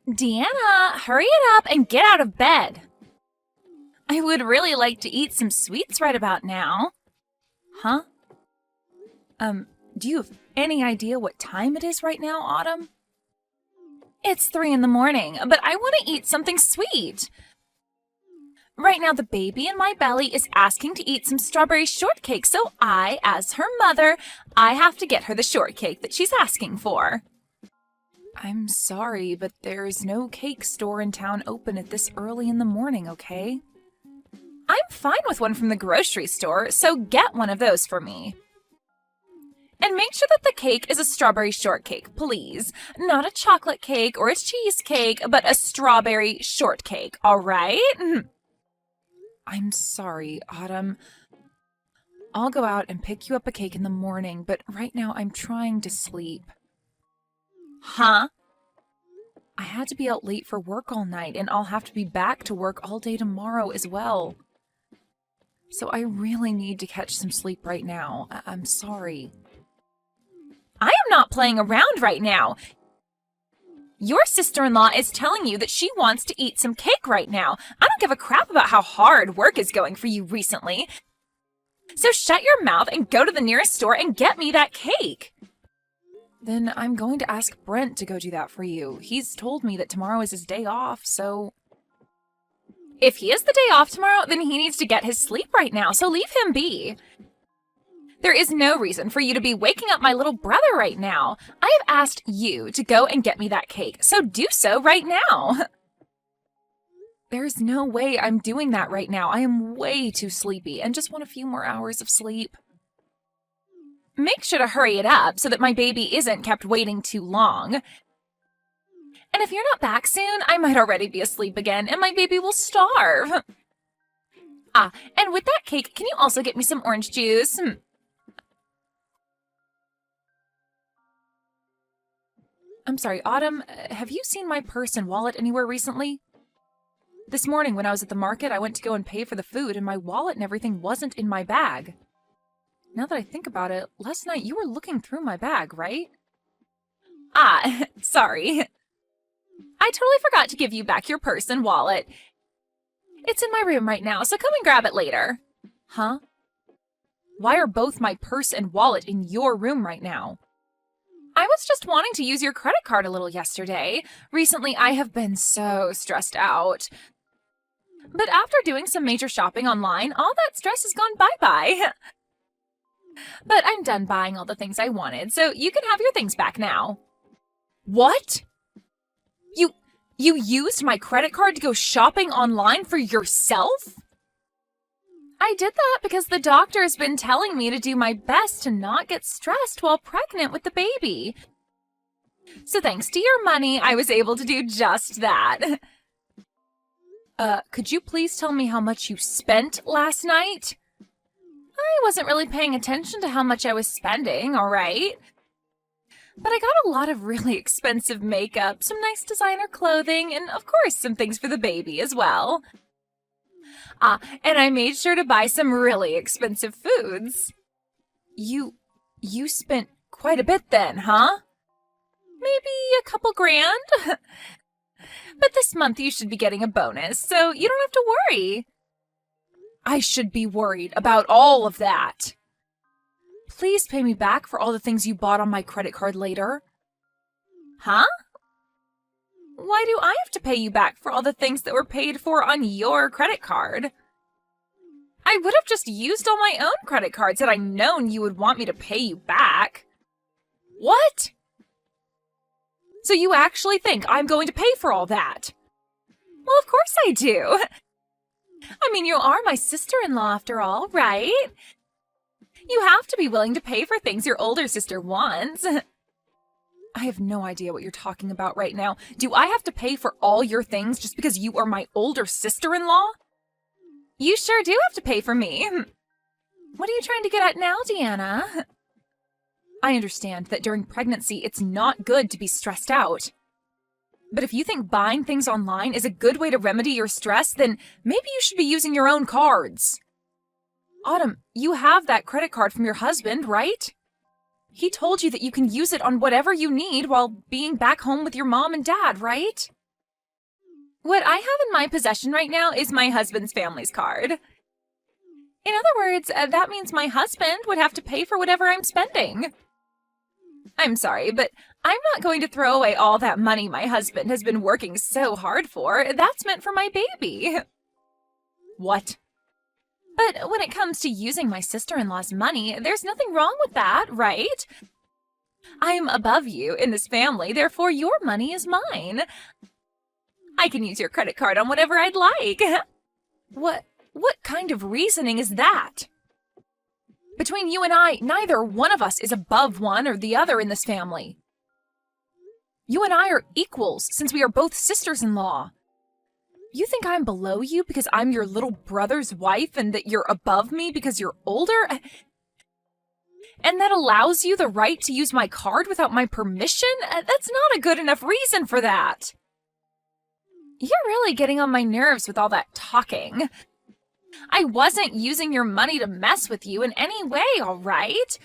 Deanna, hurry it up and get out of bed. I would really like to eat some sweets right about now. Huh? Do you have any idea what time it is right now, Autumn? It's 3 in the morning, but I want to eat something sweet. Right now, the baby in my belly is asking to eat some strawberry shortcake, so I, as her mother, I have to get her the shortcake that she's asking for. I'm sorry, but there's no cake store in town open at this early in the morning, okay? I'm fine with one from the grocery store, so get one of those for me. And make sure that the cake is a strawberry shortcake, please. Not a chocolate cake or a cheesecake, but a strawberry shortcake, all right? I'm sorry, Autumn. I'll go out and pick you up a cake in the morning, but right now I'm trying to sleep. Huh? I had to be out late for work all night, and I'll have to be back to work all day tomorrow as well. So I really need to catch some sleep right now. I'm sorry. I am not playing around right now. Your sister-in-law is telling you that she wants to eat some cake right now. I don't give a crap about how hard work is going for you recently. So shut your mouth and go to the nearest store and get me that cake. Then I'm going to ask Brent to go do that for you. He's told me that tomorrow is his day off, so... If he has the day off tomorrow, then he needs to get his sleep right now, so leave him be. There is no reason for you to be waking up my little brother right now. I have asked you to go and get me that cake, so do so right now. There's no way I'm doing that right now. I am way too sleepy and just want a few more hours of sleep. Make sure to hurry it up so that my baby isn't kept waiting too long. And if you're not back soon, I might already be asleep again and my baby will starve. And with that cake, can you also get me some orange juice? I'm sorry, Autumn, have you seen my purse and wallet anywhere recently? This morning when I was at the market, I went to go and pay for the food and my wallet and everything wasn't in my bag. Now that I think about it, last night you were looking through my bag, right? Sorry. I totally forgot to give you back your purse and wallet. It's in my room right now, so come and grab it later. Huh? Why are both my purse and wallet in your room right now? I was just wanting to use your credit card a little yesterday. Recently, I have been so stressed out. But after doing some major shopping online, all that stress has gone bye-bye. But I'm done buying all the things I wanted, so you can have your things back now. What? You used my credit card to go shopping online for yourself? I did that because the doctor has been telling me to do my best to not get stressed while pregnant with the baby. So thanks to your money, I was able to do just that. Could you please tell me how much you spent last night? I wasn't really paying attention to how much I was spending, all right? But I got a lot of really expensive makeup, some nice designer clothing, and of course some things for the baby as well. And I made sure to buy some really expensive foods. You spent quite a bit then, huh? Maybe a couple grand? But this month you should be getting a bonus, so you don't have to worry. I should be worried about all of that. Please pay me back for all the things you bought on my credit card later. Huh? Why do I have to pay you back for all the things that were paid for on your credit card? I would have just used all my own credit cards had I known you would want me to pay you back. What? So you actually think I'm going to pay for all that? Well, of course I do. I mean, you are my sister-in-law after all, right? You have to be willing to pay for things your older sister wants. I have no idea what you're talking about right now. Do I have to pay for all your things just because you are my older sister-in-law? You sure do have to pay for me. What are you trying to get at now, Deanna? I understand that during pregnancy, it's not good to be stressed out. But if you think buying things online is a good way to remedy your stress, then maybe you should be using your own cards. Autumn, you have that credit card from your husband, right? He told you that you can use it on whatever you need while being back home with your mom and dad, right? What I have in my possession right now is my husband's family's card. In other words, that means my husband would have to pay for whatever I'm spending. I'm sorry, but I'm not going to throw away all that money my husband has been working so hard for. That's meant for my baby. What? But when it comes to using my sister-in-law's money, there's nothing wrong with that, right? I'm above you in this family, therefore your money is mine. I can use your credit card on whatever I'd like. What kind of reasoning is that? Between you and I, neither one of us is above one or the other in this family. You and I are equals since we are both sisters-in-law. You think I'm below you because I'm your little brother's wife and that you're above me because you're older? And that allows you the right to use my card without my permission? That's not a good enough reason for that. You're really getting on my nerves with all that talking. I wasn't using your money to mess with you in any way, all right?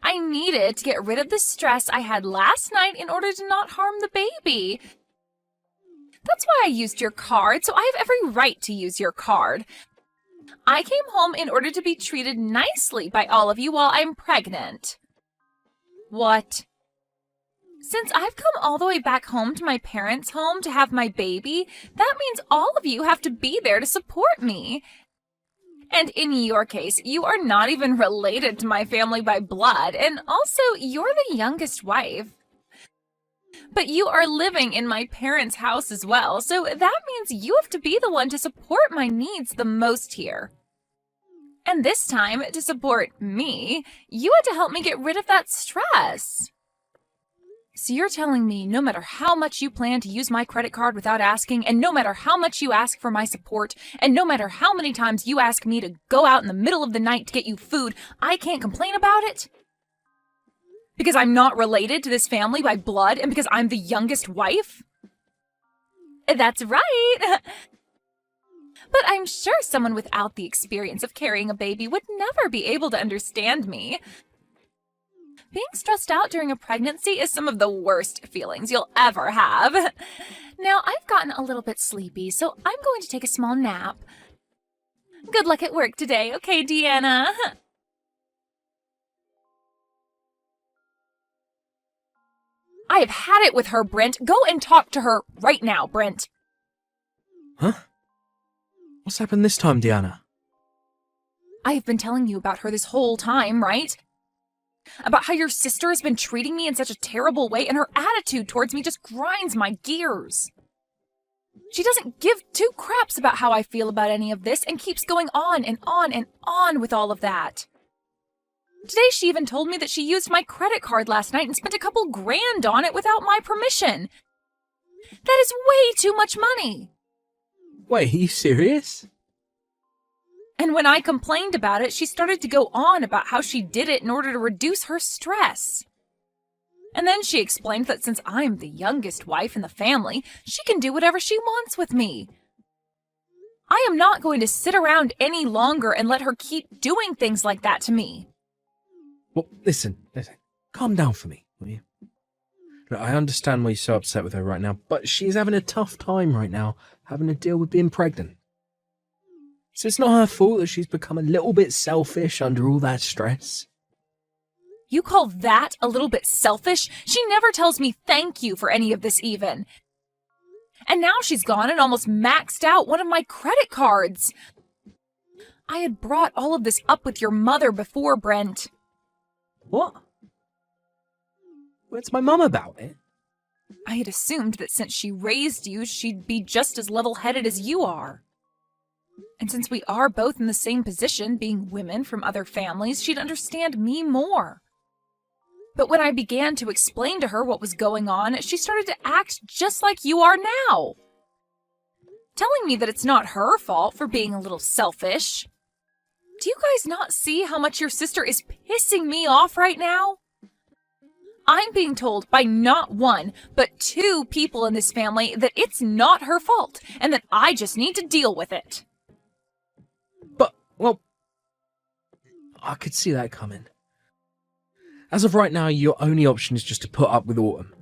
I needed to get rid of the stress I had last night in order to not harm the baby. That's why I used your card, so I have every right to use your card. I came home in order to be treated nicely by all of you while I'm pregnant. What? Since I've come all the way back home to my parents' home to have my baby, that means all of you have to be there to support me. And in your case, you are not even related to my family by blood, and also you're the youngest wife. But you are living in my parents' house as well, so that means you have to be the one to support my needs the most here. And this time, to support me, you had to help me get rid of that stress. So you're telling me no matter how much you plan to use my credit card without asking, and no matter how much you ask for my support, and no matter how many times you ask me to go out in the middle of the night to get you food, I can't complain about it? Because I'm not related to this family by blood and because I'm the youngest wife? That's right. But I'm sure someone without the experience of carrying a baby would never be able to understand me. Being stressed out during a pregnancy is some of the worst feelings you'll ever have. Now, I've gotten a little bit sleepy, so I'm going to take a small nap. Good luck at work today, okay, Deanna? I have had it with her, Brent. Go and talk to her right now, Brent. Huh? What's happened this time, Deanna? I have been telling you about her this whole time, right? About how your sister has been treating me in such a terrible way, and her attitude towards me just grinds my gears. She doesn't give two craps about how I feel about any of this and keeps going on and on and on with all of that. Today she even told me that she used my credit card last night and spent a couple grand on it without my permission. That is way too much money. Wait, are you serious? And when I complained about it, she started to go on about how she did it in order to reduce her stress. And then she explained that since I'm the youngest wife in the family, she can do whatever she wants with me. I am not going to sit around any longer and let her keep doing things like that to me. Well, listen. Calm down for me, will you? Look, I understand why you're so upset with her right now, but she's having a tough time right now, having to deal with being pregnant. So it's not her fault that she's become a little bit selfish under all that stress. You call that a little bit selfish? She never tells me thank you for any of this even. And now she's gone and almost maxed out one of my credit cards. I had brought all of this up with your mother before, Brent. What? What's my mum about it? I had assumed that since she raised you, she'd be just as level-headed as you are. And since we are both in the same position, being women from other families, she'd understand me more. But when I began to explain to her what was going on, she started to act just like you are now. Telling me that it's not her fault for being a little selfish. Do you guys not see how much your sister is pissing me off right now? I'm being told by not one, but two people in this family that it's not her fault and that I just need to deal with it. But, well, I could see that coming. As of right now, your only option is just to put up with Autumn.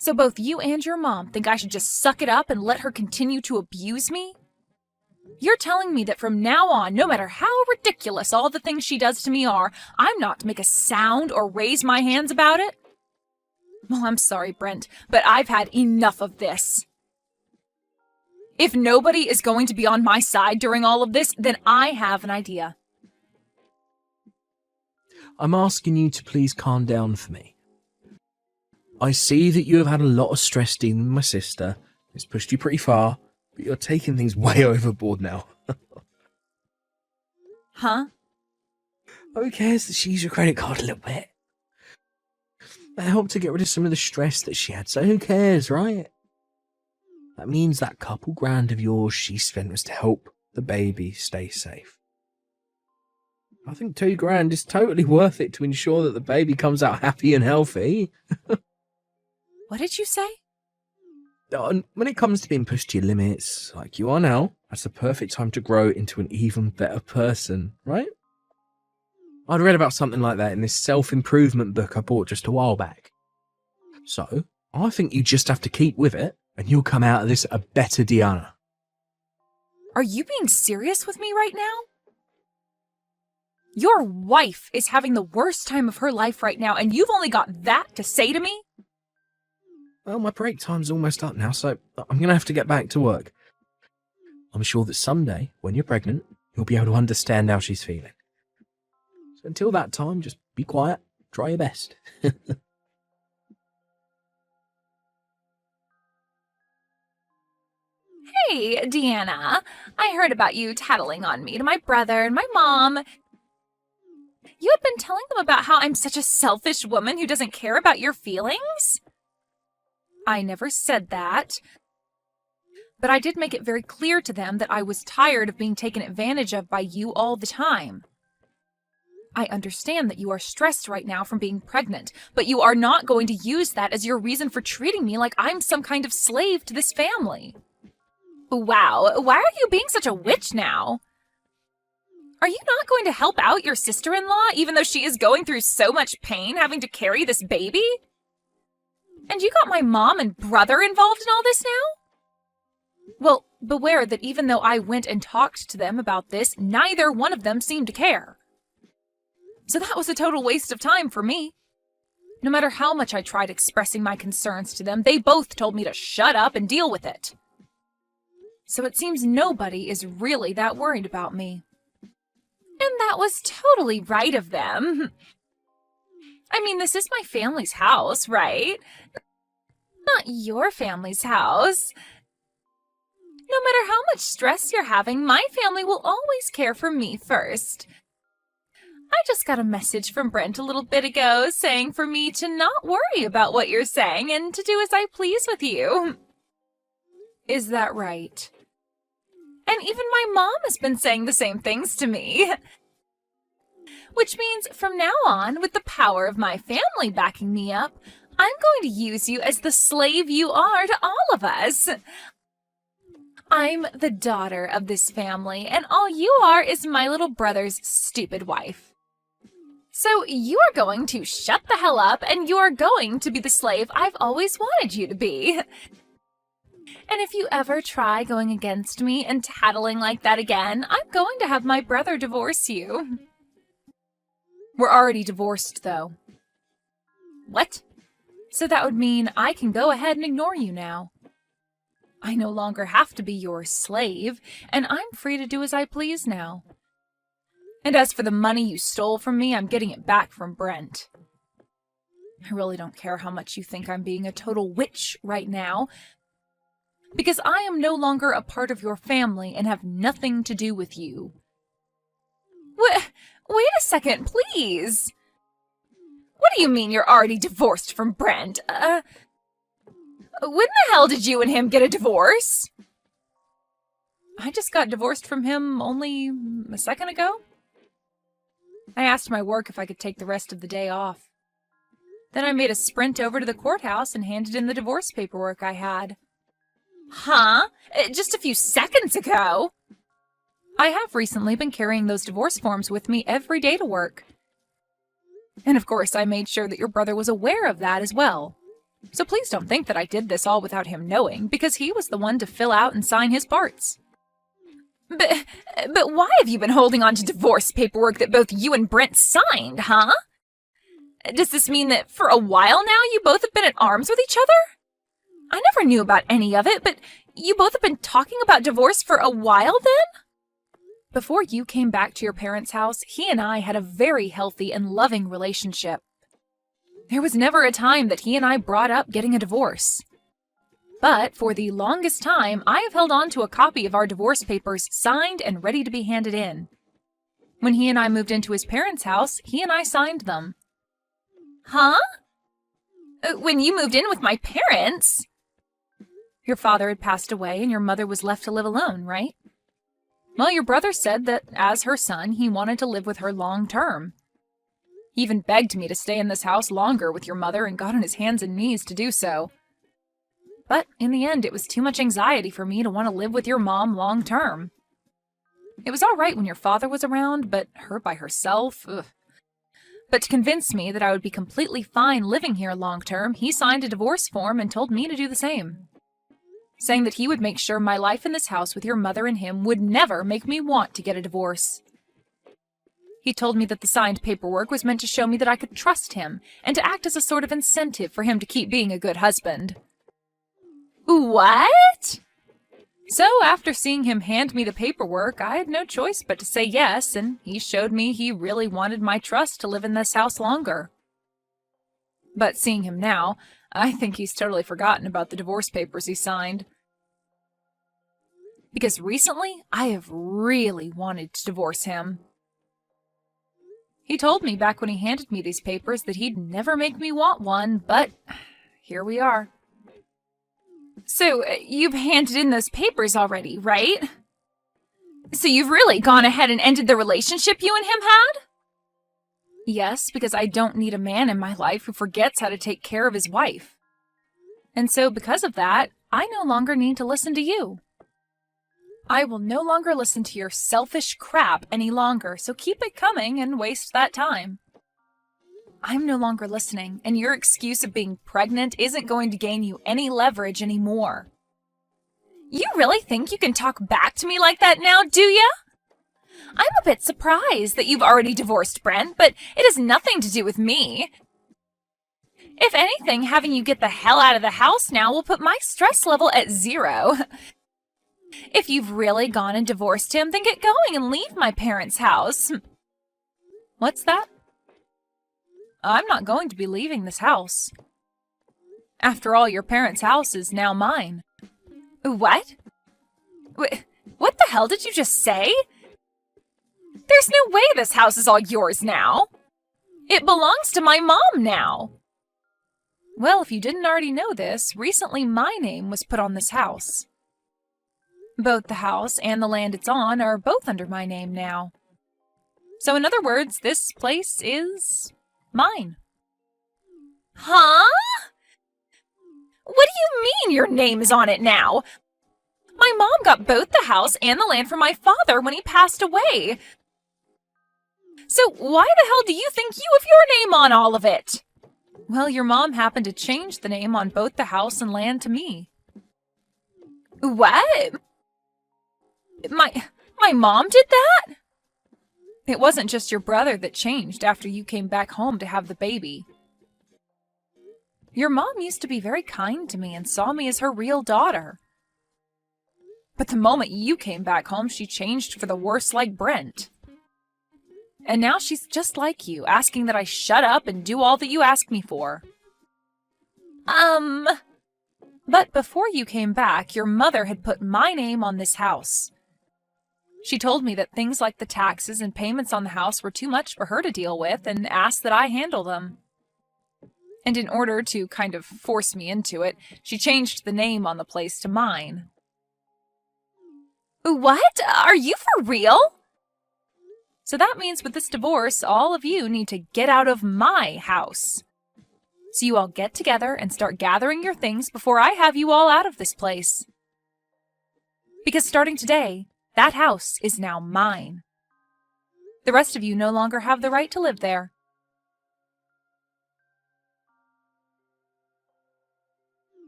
So both you and your mom think I should just suck it up and let her continue to abuse me? You're telling me that from now on, no matter how ridiculous all the things she does to me are, I'm not to make a sound or raise my hands about it? Well, I'm sorry, Brent, but I've had enough of this. If nobody is going to be on my side during all of this, then I have an idea. I'm asking you to please calm down for me. I see that you have had a lot of stress dealing with my sister. It's pushed you pretty far, but you're taking things way overboard now. Huh? Who cares that she used your credit card a little bit? That helped to get rid of some of the stress that she had, so who cares, right? That means that couple grand of yours she spent was to help the baby stay safe. I think $2,000 is totally worth it to ensure that the baby comes out happy and healthy. What did you say? And when it comes to being pushed to your limits, like you are now, that's the perfect time to grow into an even better person, right? I'd read about something like that in this self-improvement book I bought just a while back. So, I think you just have to keep with it, and you'll come out of this a better Deanna. Are you being serious with me right now? Your wife is having the worst time of her life right now, and you've only got that to say to me? Well, my break time's almost up now, so I'm going to have to get back to work. I'm sure that someday, when you're pregnant, you'll be able to understand how she's feeling. So until that time, just be quiet, try your best. Hey, Deanna, I heard about you tattling on me to my brother and my mom. You had been telling them about how I'm such a selfish woman who doesn't care about your feelings? I never said that. But I did make it very clear to them that I was tired of being taken advantage of by you all the time. I understand that you are stressed right now from being pregnant, but you are not going to use that as your reason for treating me like I'm some kind of slave to this family. Wow, why are you being such a witch now? Are you not going to help out your sister-in-law, even though she is going through so much pain having to carry this baby? And you got my mom and brother involved in all this now? Well, beware that even though I went and talked to them about this, neither one of them seemed to care. So that was a total waste of time for me. No matter how much I tried expressing my concerns to them, they both told me to shut up and deal with it. So it seems nobody is really that worried about me. And that was totally right of them. I mean, this is my family's house, right? Not your family's house. No matter how much stress you're having, my family will always care for me first. I just got a message from Brent a little bit ago saying for me to not worry about what you're saying and to do as I please with you. Is that right? And even my mom has been saying the same things to me. Which means from now on, with the power of my family backing me up, I'm going to use you as the slave you are to all of us. I'm the daughter of this family, and all you are is my little brother's stupid wife. So you are going to shut the hell up, and you are going to be the slave I've always wanted you to be. And if you ever try going against me and tattling like that again, I'm going to have my brother divorce you. We're already divorced, though. What? So that would mean I can go ahead and ignore you now. I no longer have to be your slave, and I'm free to do as I please now. And as for the money you stole from me, I'm getting it back from Brent. I really don't care how much you think I'm being a total witch right now, because I am no longer a part of your family and have nothing to do with you. Wait a second, please. What do you mean you're already divorced from Brent? When the hell did you and him get a divorce? I just got divorced from him only a second ago. I asked my work if I could take the rest of the day off. Then I made a sprint over to the courthouse and handed in the divorce paperwork I had. Huh? Just a few seconds ago? I have recently been carrying those divorce forms with me every day to work. And of course, I made sure that your brother was aware of that as well. So please don't think that I did this all without him knowing, because he was the one to fill out and sign his parts. But why have you been holding on to divorce paperwork that both you and Brent signed, huh? Does this mean that for a while now you both have been at arms with each other? I never knew about any of it, but you both have been talking about divorce for a while then? Before you came back to your parents' house, he and I had a very healthy and loving relationship. There was never a time that he and I brought up getting a divorce. But for the longest time, I have held on to a copy of our divorce papers signed and ready to be handed in. When he and I moved into his parents' house, he and I signed them. Huh? When you moved in with my parents? Your father had passed away and your mother was left to live alone, right? Well, your brother said that as her son, he wanted to live with her long term. He even begged me to stay in this house longer with your mother and got on his hands and knees to do so. But in the end, it was too much anxiety for me to want to live with your mom long term. It was all right when your father was around, but her by herself, ugh. But to convince me that I would be completely fine living here long term, he signed a divorce form and told me to do the same, saying that he would make sure my life in this house with your mother and him would never make me want to get a divorce. He told me that the signed paperwork was meant to show me that I could trust him and to act as a sort of incentive for him to keep being a good husband. What? So after seeing him hand me the paperwork, I had no choice but to say yes, and he showed me he really wanted my trust to live in this house longer. But seeing him now, I think he's totally forgotten about the divorce papers he signed. Because recently, I have really wanted to divorce him. He told me back when he handed me these papers that he'd never make me want one, but here we are. So, you've handed in those papers already, right? So you've really gone ahead and ended the relationship you and him had? Yes, because I don't need a man in my life who forgets how to take care of his wife. And so because of that, I no longer need to listen to you. I will no longer listen to your selfish crap any longer, so keep it coming and waste that time. I'm no longer listening, and your excuse of being pregnant isn't going to gain you any leverage anymore. You really think you can talk back to me like that now, do ya? I'm a bit surprised that you've already divorced Brent, but it has nothing to do with me. If anything, having you get the hell out of the house now will put my stress level at 0. If you've really gone and divorced him, then get going and leave my parents' house. What's that? I'm not going to be leaving this house. After all, your parents' house is now mine. What? What the hell did you just say? There's no way this house is all yours now. It belongs to my mom now. Well, if you didn't already know this, recently my name was put on this house. Both the house and the land it's on are both under my name now. So in other words, this place is mine. Huh? What do you mean your name is on it now? My mom got both the house and the land from my father when he passed away. So why the hell do you think you have your name on all of it? Well, your mom happened to change the name on both the house and land to me. What? My mom did that? It wasn't just your brother that changed after you came back home to have the baby. Your mom used to be very kind to me and saw me as her real daughter. But the moment you came back home, she changed for the worse like Brent. And now she's just like you, asking that I shut up and do all that you ask me for. But before you came back, your mother had put my name on this house. She told me that things like the taxes and payments on the house were too much for her to deal with and asked that I handle them. And in order to kind of force me into it, she changed the name on the place to mine. What? Are you for real? So that means with this divorce, all of you need to get out of my house. So you all get together and start gathering your things before I have you all out of this place. Because starting today, that house is now mine. The rest of you no longer have the right to live there.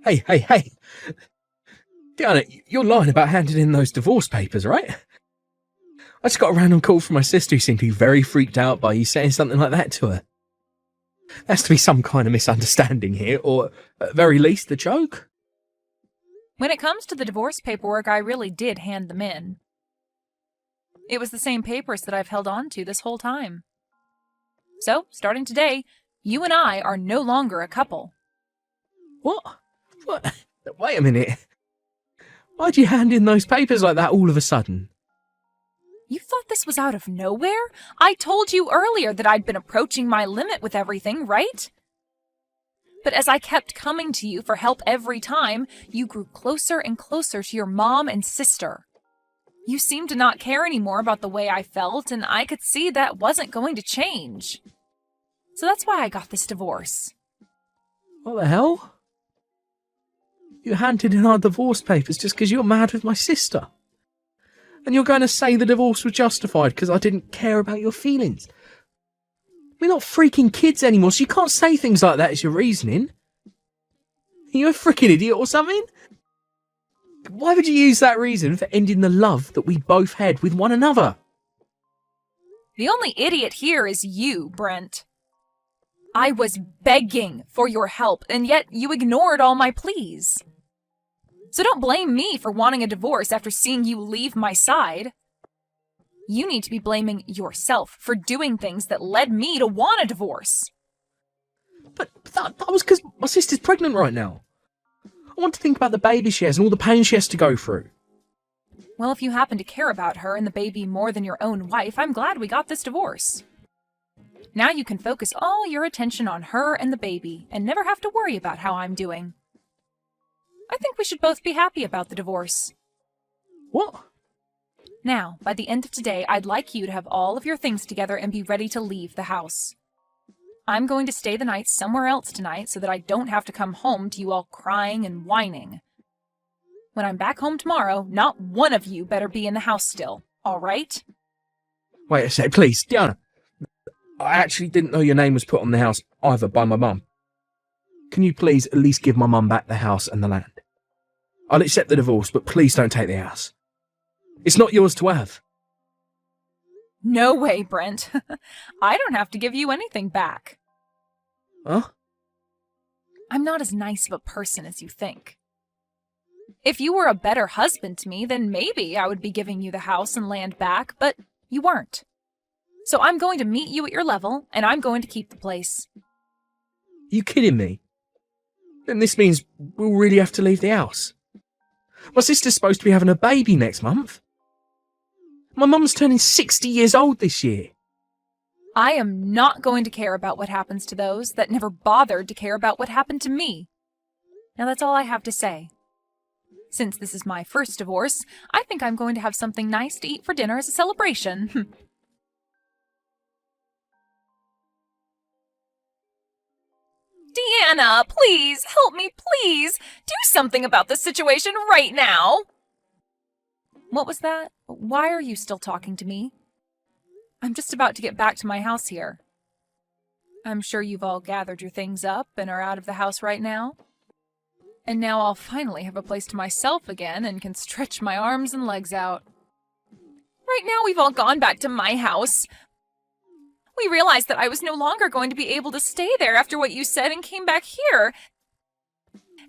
Hey. Diana, you're lying about handing in those divorce papers, right? I just got a random call from my sister who seemed to be very freaked out by you saying something like that to her. There has to be some kind of misunderstanding here, or at very least a joke. When it comes to the divorce paperwork, I really did hand them in. It was the same papers that I've held on to this whole time. So, starting today, you and I are no longer a couple. What? Wait a minute. Why'd you hand in those papers like that all of a sudden? You thought this was out of nowhere? I told you earlier that I'd been approaching my limit with everything, right? But as I kept coming to you for help every time, you grew closer and closer to your mom and sister. You seemed to not care anymore about the way I felt, and I could see that wasn't going to change. So that's why I got this divorce. What the hell? You handed in our divorce papers just because you're mad with my sister. And you're going to say the divorce was justified because I didn't care about your feelings. We're not freaking kids anymore, so you can't say things like that as your reasoning. Are you a freaking idiot or something? Why would you use that reason for ending the love that we both had with one another? The only idiot here is you, Brent. I was begging for your help, and yet you ignored all my pleas. So don't blame me for wanting a divorce after seeing you leave my side. You need to be blaming yourself for doing things that led me to want a divorce. But that was because my sister's pregnant right now. I want to think about the baby she has and all the pain she has to go through. Well, if you happen to care about her and the baby more than your own wife, I'm glad we got this divorce. Now you can focus all your attention on her and the baby and never have to worry about how I'm doing. I think we should both be happy about the divorce. What? Now, by the end of today, I'd like you to have all of your things together and be ready to leave the house. I'm going to stay the night somewhere else tonight so that I don't have to come home to you all crying and whining. When I'm back home tomorrow, not one of you better be in the house still, all right? Wait a sec, please, Diana. I actually didn't know your name was put on the house either by my mum. Can you please at least give my mum back the house and the land? I'll accept the divorce, but please don't take the house. It's not yours to have. No way, Brent. I don't have to give you anything back. Huh? I'm not as nice of a person as you think. If you were a better husband to me, then maybe I would be giving you the house and land back, but you weren't. So I'm going to meet you at your level, and I'm going to keep the place. You kidding me? Then this means we'll really have to leave the house. My sister's supposed to be having a baby next month. My mum's turning 60 years old this year. I am not going to care about what happens to those that never bothered to care about what happened to me. Now that's all I have to say. Since this is my first divorce, I think I'm going to have something nice to eat for dinner as a celebration. Deanna, please, help me, please. Do something about the situation right now. What was that? Why are you still talking to me? I'm just about to get back to my house here. I'm sure you've all gathered your things up and are out of the house right now. And now I'll finally have a place to myself again and can stretch my arms and legs out. Right now we've all gone back to my house. We realized that I was no longer going to be able to stay there after what you said and came back here.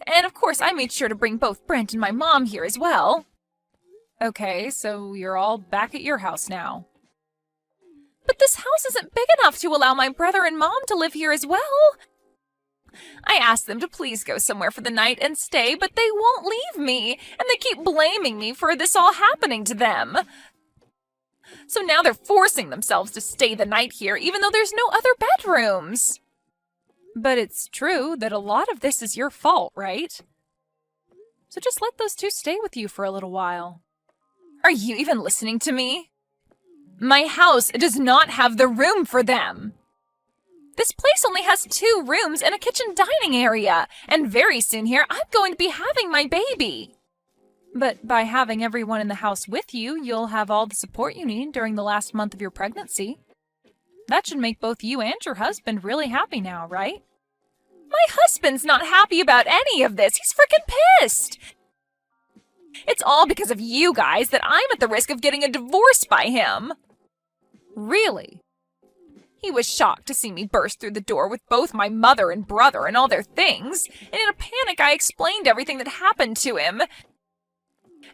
And of course I made sure to bring both Brent and my mom here as well. Okay, so you're all back at your house now. But this house isn't big enough to allow my brother and mom to live here as well. I asked them to please go somewhere for the night and stay, but they won't leave me, and they keep blaming me for this all happening to them. So now they're forcing themselves to stay the night here, even though there's no other bedrooms. But it's true that a lot of this is your fault, right? So just let those two stay with you for a little while. Are you even listening to me? My house does not have the room for them. This place only has 2 rooms and a kitchen dining area, and very soon here I'm going to be having my baby. But by having everyone in the house with you, you'll have all the support you need during the last month of your pregnancy. That should make both you and your husband really happy now, right? My husband's not happy about any of this. He's freaking pissed. It's all because of you guys that I'm at the risk of getting a divorce by him. Really? He was shocked to see me burst through the door with both my mother and brother and all their things, and in a panic I explained everything that happened to him. And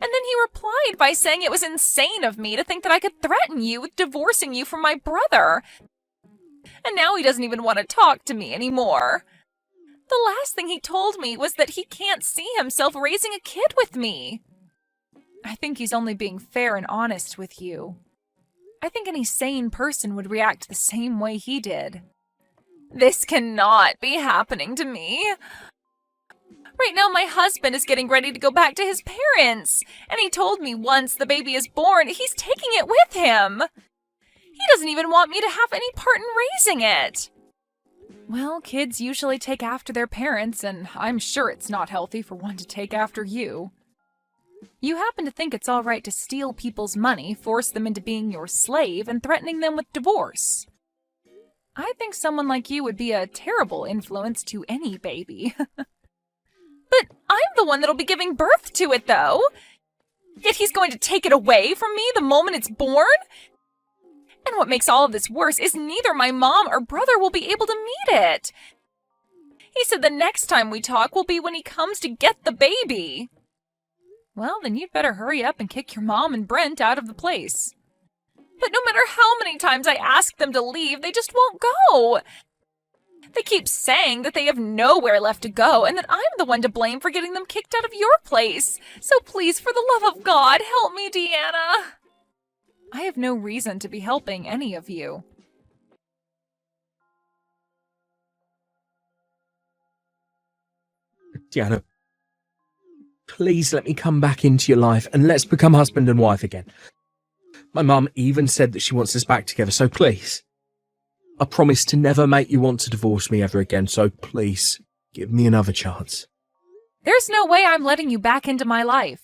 then he replied by saying it was insane of me to think that I could threaten you with divorcing you from my brother. And now he doesn't even want to talk to me anymore. The last thing he told me was that he can't see himself raising a kid with me. I think he's only being fair and honest with you. I think any sane person would react the same way he did. This cannot be happening to me. Right now, my husband is getting ready to go back to his parents, and he told me once the baby is born, he's taking it with him. He doesn't even want me to have any part in raising it. Well, kids usually take after their parents, and I'm sure it's not healthy for one to take after you. You happen to think it's all right to steal people's money, force them into being your slave, and threatening them with divorce. I think someone like you would be a terrible influence to any baby. But I'm the one that'll be giving birth to it, though. Yet he's going to take it away from me the moment it's born? And what makes all of this worse is neither my mom or brother will be able to meet it. He said the next time we talk will be when he comes to get the baby. Well, then you'd better hurry up and kick your mom and Brent out of the place. But no matter how many times I ask them to leave, they just won't go. They keep saying that they have nowhere left to go and that I'm the one to blame for getting them kicked out of your place. So please, for the love of God, help me, Deanna. I have no reason to be helping any of you. Deanna, please let me come back into your life and let's become husband and wife again. My mum even said that she wants us back together, so please. I promise to never make you want to divorce me ever again, so please, give me another chance. There's no way I'm letting you back into my life.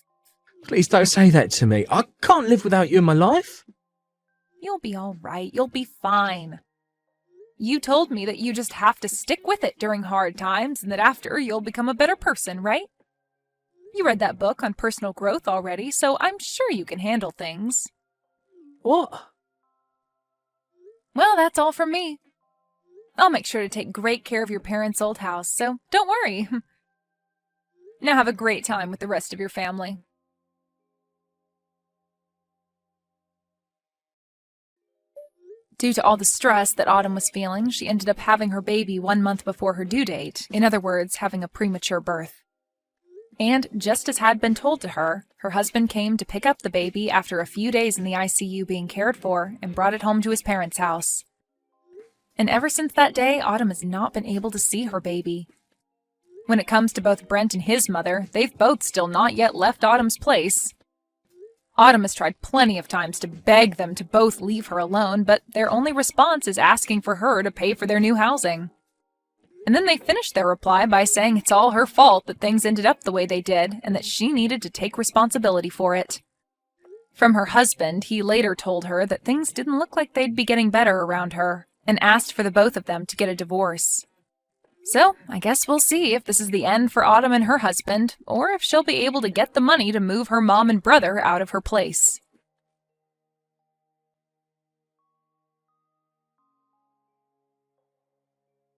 Please don't say that to me. I can't live without you in my life. You'll be all right. You'll be fine. You told me that you just have to stick with it during hard times and that after you'll become a better person, right? You read that book on personal growth already, so I'm sure you can handle things. What? Well, that's all from me. I'll make sure to take great care of your parents' old house, so don't worry. Now have a great time with the rest of your family. Due to all the stress that Autumn was feeling, she ended up having her baby 1 month before her due date, in other words, having a premature birth. And, just as had been told to her, her husband came to pick up the baby after a few days in the ICU being cared for and brought it home to his parents' house. And ever since that day, Autumn has not been able to see her baby. When it comes to both Brent and his mother, they've both still not yet left Autumn's place. Autumn has tried plenty of times to beg them to both leave her alone, but their only response is asking for her to pay for their new housing. And then they finished their reply by saying it's all her fault that things ended up the way they did, and that she needed to take responsibility for it. From her husband, he later told her that things didn't look like they'd be getting better around her, and asked for the both of them to get a divorce. So, I guess we'll see if this is the end for Autumn and her husband, or if she'll be able to get the money to move her mom and brother out of her place.